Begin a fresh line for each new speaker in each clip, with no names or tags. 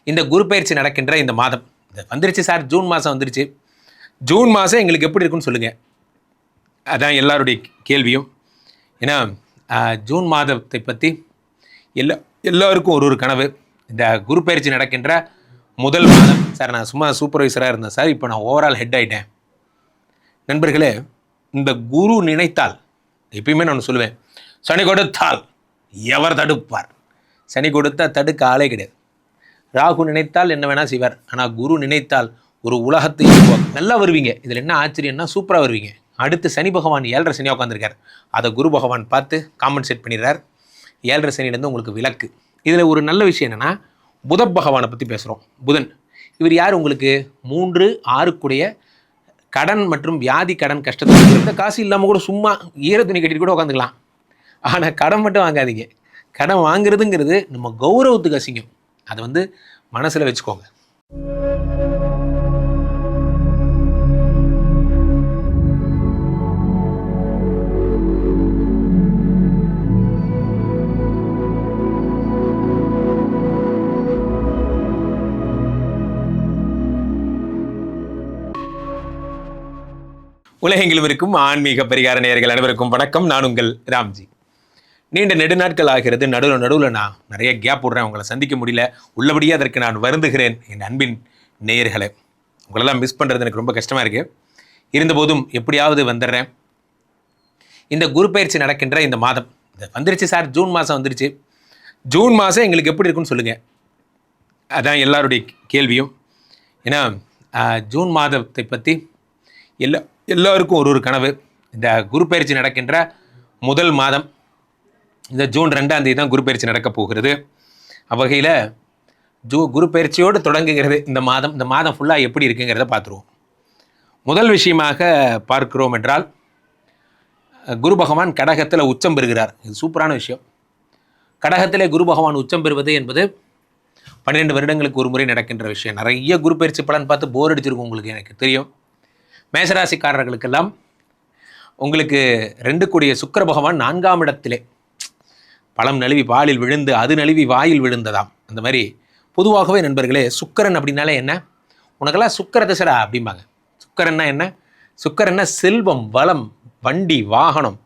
இந்த குரு பயிற்சி நடக்கின்ற இந்த மாதம் வந்துருச்சு சார், ஜூன் மாதம் வந்துருச்சு. ஜூன் மாதம் எங்களுக்கு எப்படி இருக்குன்னு சொல்லுங்கள். அதான் எல்லாருடைய கேள்வியும். ஏன்னா ஜூன் மாதத்தை பற்றி எல்லாருக்கும் ஒரு கனவு. இந்த குரு பயிற்சி நடக்கின்ற முதல் மாதம் சார், நான் சும்மா சூப்பர்வைசராக இருந்தேன் சார், இப்போ நான் ஓவரால் ஹெட் ஆகிட்டேன். நண்பர்களே, இந்த குரு நினைத்தால், எப்பயுமே நான் சொல்லுவேன், சனி கொடுத்தால் எவர் தடுப்பார்? சனி கொடுத்தா தடுக்க ஆளே கிடையாது. ராகு நினைத்தால் என்ன வேணால் செய்வார். ஆனால் குரு நினைத்தால் ஒரு உலகத்தை நல்லா வருவீங்க. இதில் என்ன ஆச்சரியம்னா சூப்பராக வருவீங்க. அடுத்து சனி பகவான் 7.5 சனியாக உட்காந்துருக்கார். அதை குரு பகவான் பார்த்து காம்பன்சேட் பண்ணிடுறார். 7.5 சனியிலேருந்து உங்களுக்கு விலக்கு. இதில் ஒரு நல்ல விஷயம் என்னென்னா, புத பகவானை பற்றி பேசுகிறோம். புதன் இவர் யார்? உங்களுக்கு 3, 6 கடன் மற்றும் வியாதி கடன் கஷ்டத்தை காசு இல்லாமல் கூட சும்மா ஈர துணி கட்டிட்டு கூட உட்காந்துக்கலாம். ஆனால் கடன் மட்டும் வாங்காதீங்க. கடன் வாங்குறதுங்கிறது நம்ம கௌரவத்துக்கு அசிங்கம். அதை மனசில் வச்சுக்கோங்க. உலகெங்கிலும் இருக்கும் ஆன்மீக பரிகார நேயர்கள் அனைவருக்கும் வணக்கம். நான் உங்கள் ராம்ஜி. நீண்ட நெடுநாட்கள் ஆகிறது. நடுவில் நான் நிறைய கேப் விடுறேன், உங்களை சந்திக்க முடியல. உள்ளபடியே அதற்கு நான் வருந்துகிறேன். என் அன்பின் நேயர்களை உங்களெல்லாம் மிஸ் பண்ணுறது எனக்கு ரொம்ப கஷ்டமாக இருக்குது. இருந்தபோதும் எப்படியாவது வந்துடுறேன். இந்த குரு பயிற்சி நடக்கின்ற இந்த மாதம் வந்துருச்சு சார், ஜூன் மாதம் வந்துருச்சு. ஜூன் மாதம் எங்களுக்கு எப்படி இருக்குன்னு சொல்லுங்கள். அதான் எல்லாருடைய கேள்வியும். ஏன்னா ஜூன் மாதத்தை பற்றி எல்லாருக்கும் ஒரு கனவு. இந்த குரு பயிற்சி நடக்கின்ற முதல் மாதம் இந்த ஜூன் 2ஆம் தேதி தான் குரு பயிற்சி நடக்க போகிறது. அவ்வகையில் குரு பயிற்சியோடு தொடங்குகிறது இந்த மாதம். இந்த மாதம் ஃபுல்லாக எப்படி இருக்குங்கிறத பார்த்துருவோம். முதல் விஷயமாக பார்க்கிறோம் என்றால், குரு பகவான் கடகத்தில் உச்சம் பெறுகிறார். இது சூப்பரான விஷயம். கடகத்திலே குரு பகவான் உச்சம் பெறுவது என்பது 12 வருடங்களுக்கு ஒரு முறை நடக்கின்ற விஷயம். நிறைய குரு பயிற்சி பலன் பார்த்து போர் அடிச்சிருக்கும் உங்களுக்கு, எனக்கு தெரியும். மேசராசிக்காரர்களுக்கெல்லாம் உங்களுக்கு 2 கூடிய சுக்கிர பகவான் 4ஆம் இடத்திலே பழம் நழுவி பாலில் விழுந்து அது நழுவி வாயில் விழுந்ததாம். அந்த மாதிரி பொதுவாகவே நண்பர்களே, சுக்கரன் அப்படின்னாலே என்ன, உனக்கெல்லாம் சுக்கர திசடா அப்படிம்பாங்க. சுக்கரன்னா என்ன? சுக்கரன்னா செல்வம், வளம், வண்டி, வாகனம்,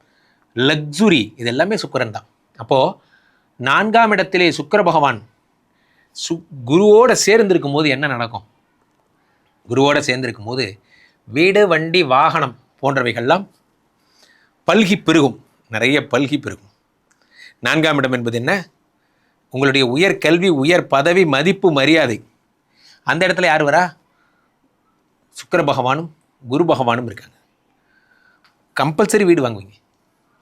லக்ஸுரி, இது எல்லாமே சுக்கரன் தான். அப்போது 4ஆம் இடத்திலே சுக்கிர பகவான் குருவோடு சேர்ந்திருக்கும் போது என்ன நடக்கும்? குருவோடு சேர்ந்திருக்கும் போது வீடு, வண்டி, வாகனம் போன்றவைகள்லாம் பல்கி பெருகும். நிறைய பல்கி பெருகும். 4ஆம் இடம் என்பது என்ன? உங்களுடைய உயர் கல்வி, உயர் பதவி, மதிப்பு, மரியாதை. அந்த இடத்துல யார் வரா? சுக்கிர பகவானும் குரு பகவானும் இருக்காங்க. கம்பல்சரி வீடு வாங்குவீங்க,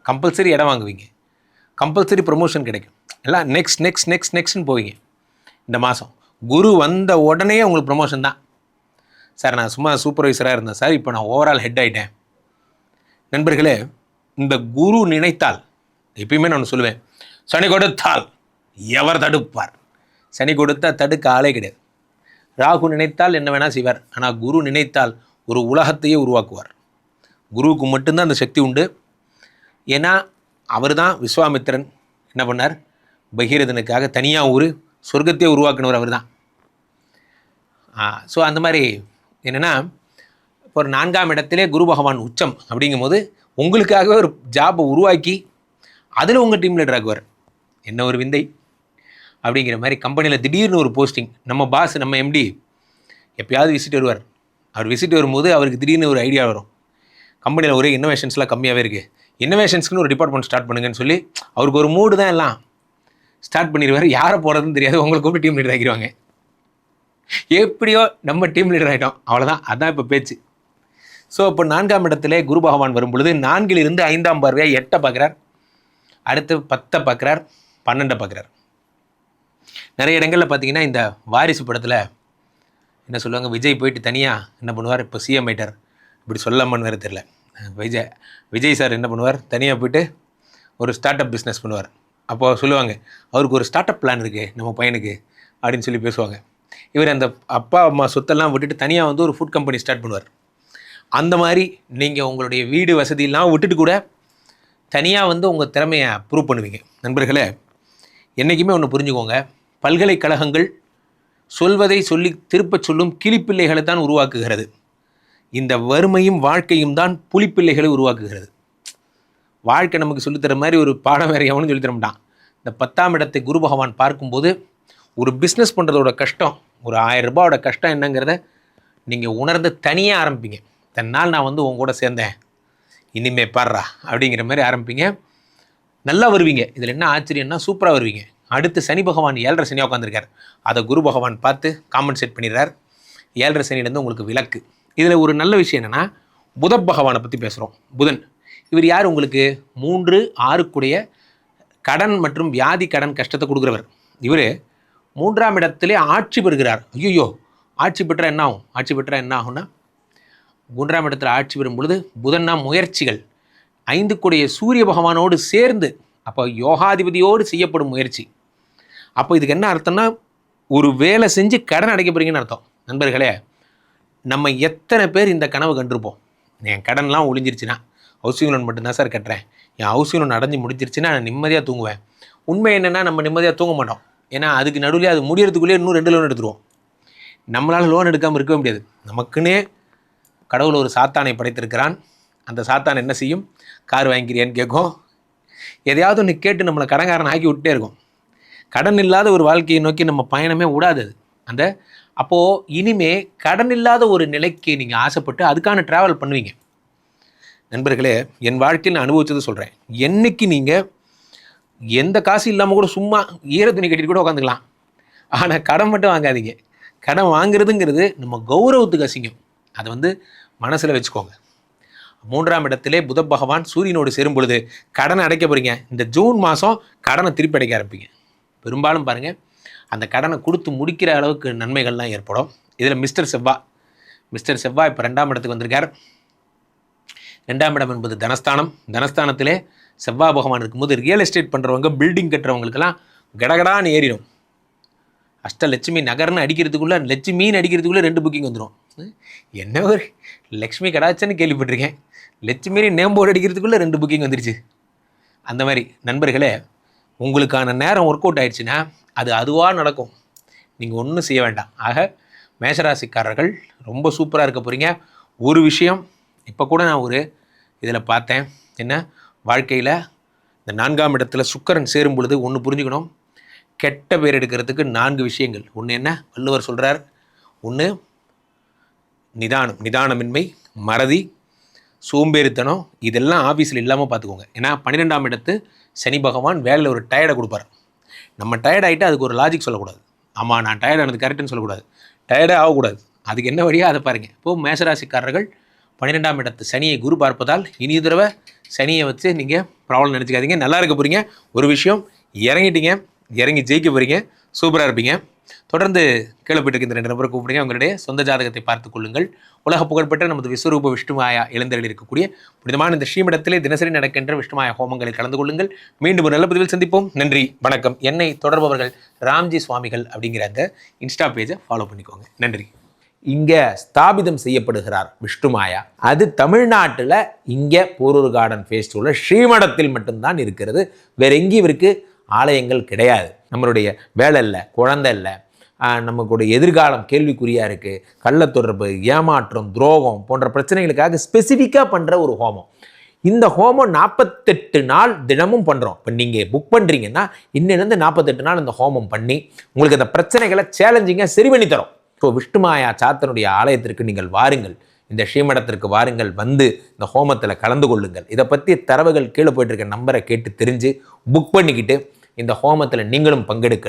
கம்பல்சரி இடம் வாங்குவீங்க, கம்பல்சரி ப்ரொமோஷன் கிடைக்கும். எல்லாம் நெக்ஸ்ட்னு போவீங்க. இந்த மாதம் குரு வந்த உடனே உங்களுக்கு ப்ரொமோஷன் தான். சார், நான் சும்மா சூப்பர்வைசராக இருந்தேன் சார், இப்போ நான் ஓவரால் ஹெட் ஆகிட்டேன். நண்பர்களே, இந்த குரு நினைத்தால், எப்பயுமே நான் சொல்லுவேன், சனி கொடுத்தால் எவர் தடுப்பார்? சனி கொடுத்தா தடுக்க ஆளே கிடையாது. ராகு நினைத்தால் என்ன வேணால் செய்வார். ஆனால் குரு நினைத்தால் ஒரு உலகத்தையே உருவாக்குவார். குருவுக்கு மட்டும்தான் அந்த சக்தி உண்டு. ஏன்னா அவர் தான் விஸ்வாமித்திரன் என்ன பண்ணார்? பகீரதனுக்காக தனியாக ஒரு சொர்க்கத்தையே உருவாக்குனவர் அவர் தான். ஸோ அந்த மாதிரி என்னென்னா, இப்போ ஒரு 4ஆம் இடத்திலே குரு பகவான் உச்சம் அப்படிங்கும்போது உங்களுக்காகவே ஒரு ஜாபை உருவாக்கி அதில் உங்கள் டீம் லீடர் ஆகுவார். என்ன ஒரு விந்தை அப்படிங்கிற மாதிரி. கம்பெனியில் திடீர்னு ஒரு போஸ்டிங். நம்ம பாஸ், நம்ம எம்டி எப்போயாவது விசிட் வருவார். அவர் விசிட் வரும்போது அவருக்கு திடீர்னு ஒரு ஐடியா வரும். கம்பெனியில் ஒரே இன்னோவேஷன்ஸ்லாம் கம்மியாகவே இருக்குது, இன்னோவேஷன்ஸ்க்குன்னு ஒரு டிபார்ட்மெண்ட் ஸ்டார்ட் பண்ணுங்கன்னு சொல்லி அவருக்கு ஒரு மூடு தான் எல்லாம் ஸ்டார்ட் பண்ணிடுவார். யாரை போகிறதுன்னு தெரியாது. உங்களுக்கு கூப்பிட்டு டீம் லீடர் ஆகிடுவாங்க. எப்படியோ நம்ம டீம் லீடர் ஆகிட்டோம், அவ்வளோதான். அதுதான் இப்போ பேச்சு. ஸோ இப்போ 4ஆம் இடத்துல குரு பகவான் வரும் பொழுது 4லிருந்து 5ஆம் பார்வையாக 8 பார்க்குறார், அடுத்து 10 பார்க்குறார், 12 பார்க்குறார். நிறைய இடங்களில் பார்த்தீங்கன்னா, இந்த வாரிசு படத்தில் என்ன சொல்லுவாங்க, விஜய் போயிட்டு தனியாக என்ன பண்ணுவார், இப்போ சிஎம் ஆயிட்டார், இப்படி சொல்லாமன்னு வேறு தெரில. விஜய் சார் என்ன பண்ணுவார், தனியாக போயிட்டு ஒரு ஸ்டார்ட் அப் பிஸ்னஸ் பண்ணுவார். அப்போது சொல்லுவாங்க, அவருக்கு ஒரு ஸ்டார்ட் அப் பிளான் இருக்குது நம்ம பையனுக்கு அப்படின்னு சொல்லி பேசுவாங்க. இவர் அந்த அப்பா அம்மா சொத்தெல்லாம் விட்டுட்டு தனியாக ஒரு ஃபுட் கம்பெனி ஸ்டார்ட் பண்ணுவார். அந்த மாதிரி நீங்கள் உங்களுடைய வீடு வசதியெல்லாம் விட்டுட்டு கூட தனியாக உங்கள் திறமையை ப்ரூவ் பண்ணுவீங்க. நண்பர்களே, என்றைக்குமே ஒன்று புரிஞ்சுக்கோங்க, பல்கலைக்கழகங்கள் சொல்வதை சொல்லி திருப்பச் சொல்லும் கிளிப்பிள்ளைகளை தான் உருவாக்குகிறது. இந்த வறுமையும் வாழ்க்கையும் தான் புலிப்பிள்ளைகளை உருவாக்குகிறது. வாழ்க்கை நமக்கு சொல்லித்தர மாதிரி ஒரு பாடம் வேறு எவனும் சொல்லித்தர மாட்டான். இந்த 10ஆம் இடத்தை குரு பகவான் பார்க்கும்போது ஒரு பிஸ்னஸ் பண்ணுறதோட கஷ்டம், ஒரு 1000 ரூபாயோட கஷ்டம் என்னங்கிறத நீங்கள் உணர்ந்து தனியாக ஆரம்பிப்பீங்க. தன்னால் நான் வந்து உங்க கூட சேர்ந்தேன், இனிமே பாடுறா அப்படிங்கிற மாதிரி ஆரம்பிப்பீங்க. நல்லா வருவீங்க. இதில் என்ன ஆச்சரியம்னா சூப்பராக வருவீங்க. அடுத்து சனி பகவான் 7.5 சனியாக உட்காந்துருக்கார். அதை குரு பகவான் பார்த்து காம்பன்சேட் பண்ணிடுறார். 7.5 சனியிலேருந்து உங்களுக்கு விலக்கு. இதில் ஒரு நல்ல விஷயம் என்னென்னா புத பகவானை பற்றி பேசுகிறோம். புதன் இவர் யார்? உங்களுக்கு 3, 6 கடன் மற்றும் வியாதி கடன் கஷ்டத்தை கொடுக்குறவர். இவர் 3ஆம் இடத்திலே ஆட்சி பெறுகிறார். ஐயோ, ஆட்சி பெற்றால் என்ன ஆகும்? ஆட்சி பெற்றால் என்ன ஆகும்னா 3ஆம் இடத்துல ஆட்சி பெறும் பொழுது புதன்னா முயற்சிகள் 5 சூரிய பகவானோடு சேர்ந்து, அப்போ யோகாதிபதியோடு செய்யப்படும் முயற்சி. அப்போ இதுக்கு என்ன அர்த்தம்னா ஒரு வேலை செஞ்சு கடன் அடைக்க போகிறீங்கன்னு அர்த்தம். நண்பர்களே, நம்ம எத்தனை பேர் இந்த கனவு கண்டிருப்போம்? என் கடன்லாம் ஒழிஞ்சிருச்சுன்னா ஹவுசிங் லோன் மட்டும்தான் சார் கட்டுறேன், என் ஹவுசிங் லோன் அடைஞ்சு முடிச்சிருச்சுன்னா நான் நிம்மதியாக தூங்குவேன். உண்மை என்னென்னா நம்ம நிம்மதியாக தூங்க மாட்டோம். ஏன்னா அதுக்கு நடுவில் அது முடியறதுக்குள்ளேயே இன்னும் 2 லோன் எடுத்துருவோம். நம்மளால் லோன் எடுக்காமல் இருக்கவே முடியாது. நமக்குன்னே கடவுள் ஒரு சாத்தானை படைத்திருக்கிறான். அந்த சாத்தான் என்ன செய்யும்? கார் வாங்கிக்கிறியான்னு கேட்கும். எதையாவது ஒன்று கேட்டு நம்மளை கடன்காரன் ஆக்கி விட்டே இருக்கும். கடன் இல்லாத ஒரு வாழ்க்கையை நோக்கி நம்ம பயணமே விடாது. அப்போது இனிமே கடன் இல்லாத ஒரு நிலைக்கு நீங்கள் ஆசைப்பட்டு அதுக்கான ட்ராவல் பண்ணுவீங்க. நண்பர்களே, என் வாழ்க்கையில் நான் அனுபவிச்சது சொல்கிறேன். என்னைக்கு நீங்கள் எந்த காசு இல்லாமல் கூட சும்மா ஈர துணி கட்டிட்டு கூட உட்காந்துக்கலாம், ஆனால் கடன் மட்டும் வாங்காதீங்க. கடன் வாங்குறதுங்கிறது நம்ம கௌரவத்துக்கு அசிங்கம். அதை மனசில் வச்சுக்கோங்க. 3ஆம் இடத்திலே புத பகவான் சூரியனோடு சேரும் பொழுது கடனை அடைக்க போகிறீங்க. இந்த ஜூன் மாதம் கடனை திருப்பி அடைக்க ஆரம்பிங்க. பெரும்பாலும் பாருங்கள், அந்த கடனை கொடுத்து முடிக்கிற அளவுக்கு நன்மைகள்லாம் ஏற்படும். இதில் மிஸ்டர் செவ்வாய் இப்போ 2ஆம் இடத்துக்கு வந்திருக்கார். 2ஆம் இடம் என்பது தனஸ்தானம். தனஸ்தானத்திலே செவ்வாய் பகவான் இருக்கும்போது ரியல் எஸ்டேட் பண்ணுறவங்க, பில்டிங் கட்டுறவங்களுக்கெல்லாம் கடகடான்னு ஏறிடும். அஷ்டலட்சுமி நகர்னு அடிக்கிறதுக்குள்ளே, லட்சுமின்னு அடிக்கிறதுக்குள்ளே 2 புக்கிங் வந்துடும். என்ன ஒரு லக்ஷ்மி கடாச்சன்னு கேள்விப்பட்டிருக்கேன், லட்சுமின்னு நேம் போர்டு அடிக்கிறதுக்குள்ளே 2 புக்கிங் வந்துருச்சு. அந்த மாதிரி நண்பர்களே, உங்களுக்கான நேரம் ஒர்க் அவுட் ஆகிடுச்சுன்னா அது அதுவாக நடக்கும். நீங்கள் ஒன்றும் செய்ய வேண்டாம். ஆக மேஷராசிக்காரர்கள் ரொம்ப சூப்பராக இருக்க போகிறீங்க. ஒரு விஷயம் இப்போ கூட நான் ஒரு இதில் பார்த்தேன். என்ன? வாழ்க்கையில் இந்த 4ஆம் இடத்துல சுக்கிரன் சேரும் பொழுது ஒன்று புரிஞ்சுக்கணும். கெட்ட பேர் எடுக்கிறதுக்கு 4 விஷயங்கள். ஒன்று என்ன? வள்ளுவர் சொல்கிறார். ஒன்று நிதானமின்மை, மறதி, சோம்பேறித்தனம். இதெல்லாம் ஆஃபீஸில் இல்லாமல் பார்த்துக்கோங்க. ஏன்னா 12ஆம் இடத்து சனி பகவான் வேலையில் ஒரு டயர்டை கொடுப்பார். நம்ம டயர்ட் ஆகிட்டு அதுக்கு ஒரு லாஜிக் சொல்லக்கூடாது. ஆமாம், நான் டயர்ட் ஆனது கரெக்டுன்னு சொல்லக்கூடாது. டயர்டே ஆகக்கூடாது. அதுக்கு என்ன வழியாக அதை பாருங்கள். இப்போது மேஷராசிக்காரர்கள் 12ஆம் இடத்து சனியை குரு பார்ப்பதால் இனி தடவை சனியை வச்சு நீங்கள் ப்ராப்ளம் நினச்சிக்காதீங்க. நல்லா இருக்க போகிறீங்க. ஒரு விஷயம், இறங்கிட்டீங்க, இறங்கி ஜெயிக்க போகிறீங்க. சூப்பராக இருப்பீங்க. தொடர்ந்து கேள்விப்பட்டிருக்க இந்த 2 நபரை கூப்பிடுங்க. உங்களுடைய சொந்த ஜாதகத்தை பார்த்துக் கொள்ளுங்கள். உலக புகழ்பெற்ற நமது விஸ்வரூப விஷ்ணுமாயா இளைஞர்கள் இருக்கக்கூடிய புனிதமான இந்த ஸ்ரீமடத்திலே தினசரி நடக்கின்ற விஷ்ணுமாயா ஹோமங்களில் கலந்து கொள்ளுங்கள். மீண்டும் ஒரு நல்ல பதிவில் சந்திப்போம். நன்றி, வணக்கம். என்னை தொடர்பவர்கள் ராம்ஜி சுவாமிகள் அப்படிங்கிற அந்த இன்ஸ்டா பேஜை ஃபாலோ பண்ணிக்கோங்க. நன்றி. இங்கே ஸ்தாபிதம் செய்யப்படுகிறார் விஷ்ணுமாயா. அது தமிழ்நாட்டில் இங்கே போரூர் கார்டன் ஃபேஸ் உள்ள ஸ்ரீமடத்தில் மட்டும்தான் இருக்கிறது. வேற எங்கேயும் இவருக்கு ஆலயங்கள் கிடையாது. நம்மளுடைய வேலை இல்லை, குழந்தை இல்லை, நமக்குடைய எதிர்காலம் கேள்விக்குறியாக இருக்குது, கள்ளத்தொடர்பு, ஏமாற்றம், துரோகம் போன்ற பிரச்சனைகளுக்காக ஸ்பெசிஃபிக்காக பண்ணுற ஒரு ஹோமம். இந்த ஹோமம் 48 நாள் தினமும் பண்ணுறோம். இப்போ நீங்கள் புக் பண்ணுறீங்கன்னா இன்னிலேருந்து 48 நாள் இந்த ஹோமம் பண்ணி உங்களுக்கு அந்த பிரச்சனைகளை சேலஞ்சிங்காக சரி பண்ணி தரோம். ஸோ விஷ்ணுமாயா சாத்தனுடைய ஆலயத்திற்கு நீங்கள் வாருங்கள், இந்த ஸ்ரீமடத்திற்கு வாருங்கள், வந்து இந்த ஹோமத்தில் கலந்து கொள்ளுங்கள். இதை பற்றி தரவுகள் கீழே போயிட்டு இருக்க நம்பரை கேட்டு தெரிஞ்சு புக் பண்ணிக்கிட்டு இந்த ஹோமத்தில் நீங்களும் பங்கெடுக்கலாம்.